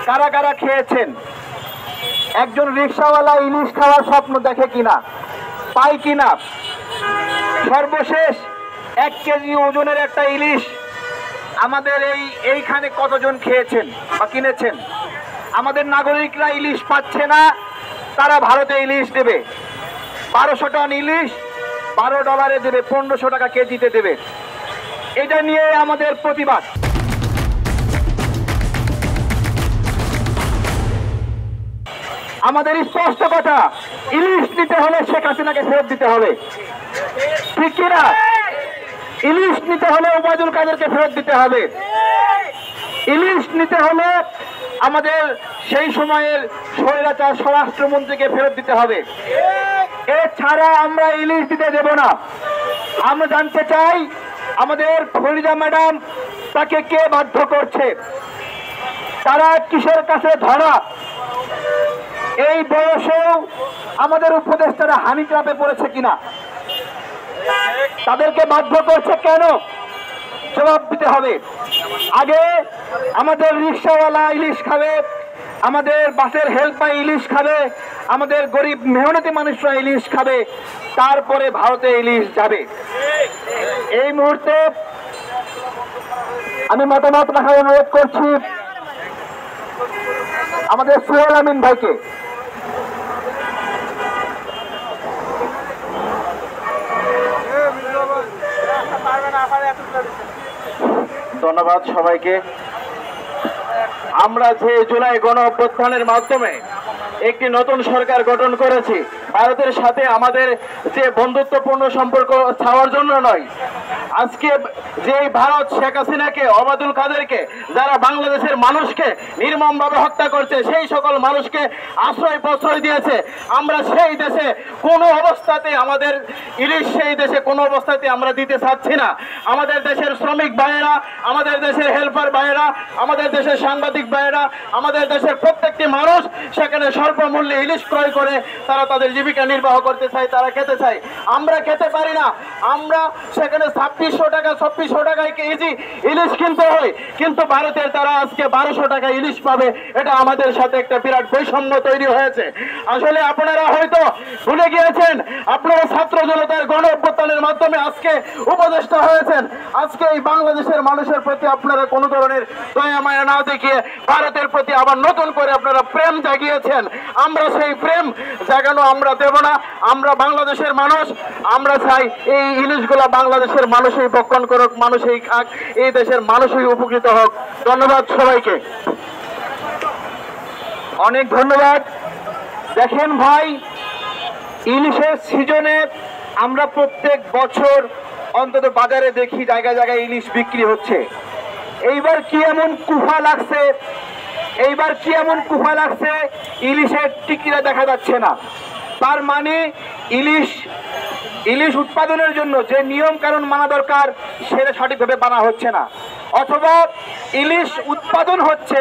কারা কারা খেয়েছেন? একজন রিকশাওয়ালা ইলিশ খাওয়ার স্বপ্ন দেখে কিনা, পায় কিনা? সর্বশেষ 1 কেজি ওজনের একটা ইলিশ আমাদের এইখানে কতজন খেয়েছেন বা কিনেছেন? আমাদের নাগরিকরা ইলিশ পাচ্ছে না, তারা ভারতে ইলিশ দেবে। 1200 টন ইলিশ $12 দেবে, 1500 টাকা কেজিতে দেবে। এটা নিয়ে আমাদের প্রতিবাদ। আমাদের স্পষ্ট কথা, ইলিশ নিতে হলে শেখ হাসিনাকে ফেরত দিতে হবে, ঠিক কিনা? ইলিশ নিতে হলে ওবায়দুল কাদেরকে ফেরত দিতে হবে। ইলিশ নিতে হলে আমাদের সেই সময়ের স্বৈরাচার স্বরাষ্ট্রমন্ত্রীকে ফেরত দিতে হবে। এছাড়া আমরা ইলিশ দিতে দেব না। আমরা জানতে চাই আমাদের ফরিদা ম্যাডাম তাকে কে বাধ্য করছে, তারা কিসের কাছে ধরা? এই বয়সেও আমাদের উপদেষ্টারা হানি ট্র্যাপে পড়েছে কিনা, তাদেরকে বাধ্য করছে কেন? জবাব দিতে হবে। আগে আমাদের রিকশাওয়ালা ইলিশ খাবে, আমাদের বাসের হেল্পার ইলিশ খাবে, আমাদের গরিব মেহনতি মানুষরা ইলিশ খাবে, তারপরে ভারতে ইলিশ যাবে। এই মুহূর্তে আমি মতামত রাখার অনুরোধ করছি আমাদের সোহেল আমিন ভাইকে। ধন্যবাদ সবাইকে। আমরা যে জুলাই গণ অভ্যুত্থানের মাধ্যমে একটি নতুন সরকার গঠন করেছি, ভারতের সাথে আমাদের যে বন্ধুত্বপূর্ণ সম্পর্ক ছাওয়ার জন্য নয়। আজকে যে ভারত শেখ হাসিনাকে, ওবায়দুল কাদেরকে, যারা বাংলাদেশের মানুষকে নির্মমভাবে হত্যা করছে, সেই সকল মানুষকে আশ্রয় প্রশ্রয় দিয়েছে, আমরা সেই দেশে কোনো অবস্থাতে আমাদের ইলিশ সেই দেশে কোনো অবস্থাতে আমরা দিতে চাচ্ছি না। আমাদের দেশের শ্রমিক ভাইয়েরা, আমাদের দেশের হেল্পার ভাইয়েরা, আমাদের দেশের সাংবাদিক ভাইয়েরা, আমাদের দেশের প্রত্যেকটি মানুষ সেখানে স্বল্প মূল্যে ইলিশ ক্রয় করে তারা তাদের জীবিকা নির্বাহ করতে চায়, তারা খেতে চায়। আমরা খেতে পারি না। আমরা সেখানে 2600 টাকা 2400 টাকায় কেজি ইলিশ কিনতে হয়, কিন্তু ভারতের তারা আজকে 1200 টাকা ইলিশ পাবে। এটা আমাদের সাথে একটা বিরাট বৈষম্য তৈরি হয়েছে। আসলে আপনারা হয়তো ভুলে গিয়েছেন, আপনারা ছাত্র জনতার গণ অভ্যুত্থানের মাধ্যমে আজকে উপদেষ্টা হয়েছেন। আজকে এই বাংলাদেশের মানুষের প্রতি আপনারা কোনো ধরনের দয়া মায়া না দেখিয়ে ভারতের প্রতি আবার নতুন করে আপনারা প্রেম জাগিয়েছেন। আমরা সেই প্রেম জাগানো আমরা দেব না। আমরা বাংলাদেশের মানুষ, আমরা চাই এই ইলিশগুলা বাংলাদেশের মানুষই ভক্ষণ করুক, মানুষই খাক, এই দেশের মানুষই উপকৃত হোক। ধন্যবাদ সবাইকে। অনেক ধন্যবাদ। দেখেন ভাই, ইলিশের সিজনে আমরা প্রত্যেক বছর অন্তত বাজারে দেখি জায়গায় জায়গায় ইলিশ বিক্রি হচ্ছে। এইবার কি এমন কুফা লাগছে, এইবার কি এমন কুফা লাগছে, ইলিশের টিকিরা দেখা যাচ্ছে না। তার মানে ইলিশ উৎপাদনের জন্য যে নিয়ম কানুন মানা দরকার সেটা সঠিকভাবে মানা হচ্ছে না, অথবা ইলিশ উৎপাদন হচ্ছে,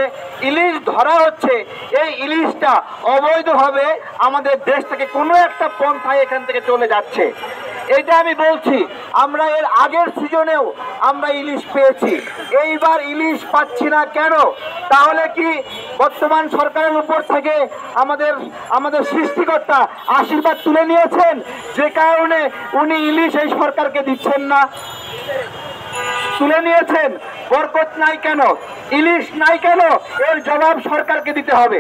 ইলিশ ধরা হচ্ছে, এই ইলিশটা অবৈধভাবে আমাদের দেশ থেকে কোনো একটা পন্থায় এখান থেকে চলে যাচ্ছে। এটা আমি বলছি। আমরা এর আগের সিজনেও আমরা ইলিশ পেয়েছি, এইবার ইলিশ পাচ্ছি না কেন? তাহলে কি বর্তমান সরকারের উপর থেকে আমাদের সৃষ্টিকর্তা আশীর্বাদ তুলে নিয়েছেন, যে কারণে উনি ইলিশ এই সরকারকে দিচ্ছেন না? তুলে নিয়েছেন, বরকত নাই কেন, ইলিশ নাই কেন? এর জবাব সরকারকে দিতে হবে।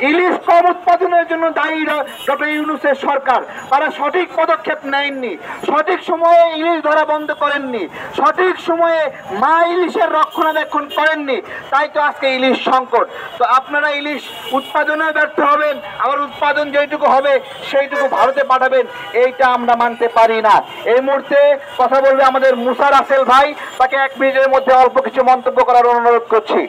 ইলিশ কম উৎপাদনের জন্য দায়ী ডক্টর ইউনূসের সরকার। তারা সঠিক পদক্ষেপ নেননি, সঠিক সময়ে ইলিশ ধরা বন্ধ করেননি, সঠিক সময়ে মা ইলিশের রক্ষণাবেক্ষণ করেননি, তাই তো আজকে ইলিশ সংকট। তো আপনারা ইলিশ উৎপাদনে ব্যর্থ হবেন, আবার উৎপাদন যেটুকু হবে সেইটুকু ভারতে পাঠাবেন, এইটা আমরা মানতে পারি না। এই মুহূর্তে কথা বলবে আমাদের মুসা রাসেল ভাই, তাকে 1 মিনিটের মধ্যে অল্প কিছু মন্তব্য করার অনুরোধ করছি।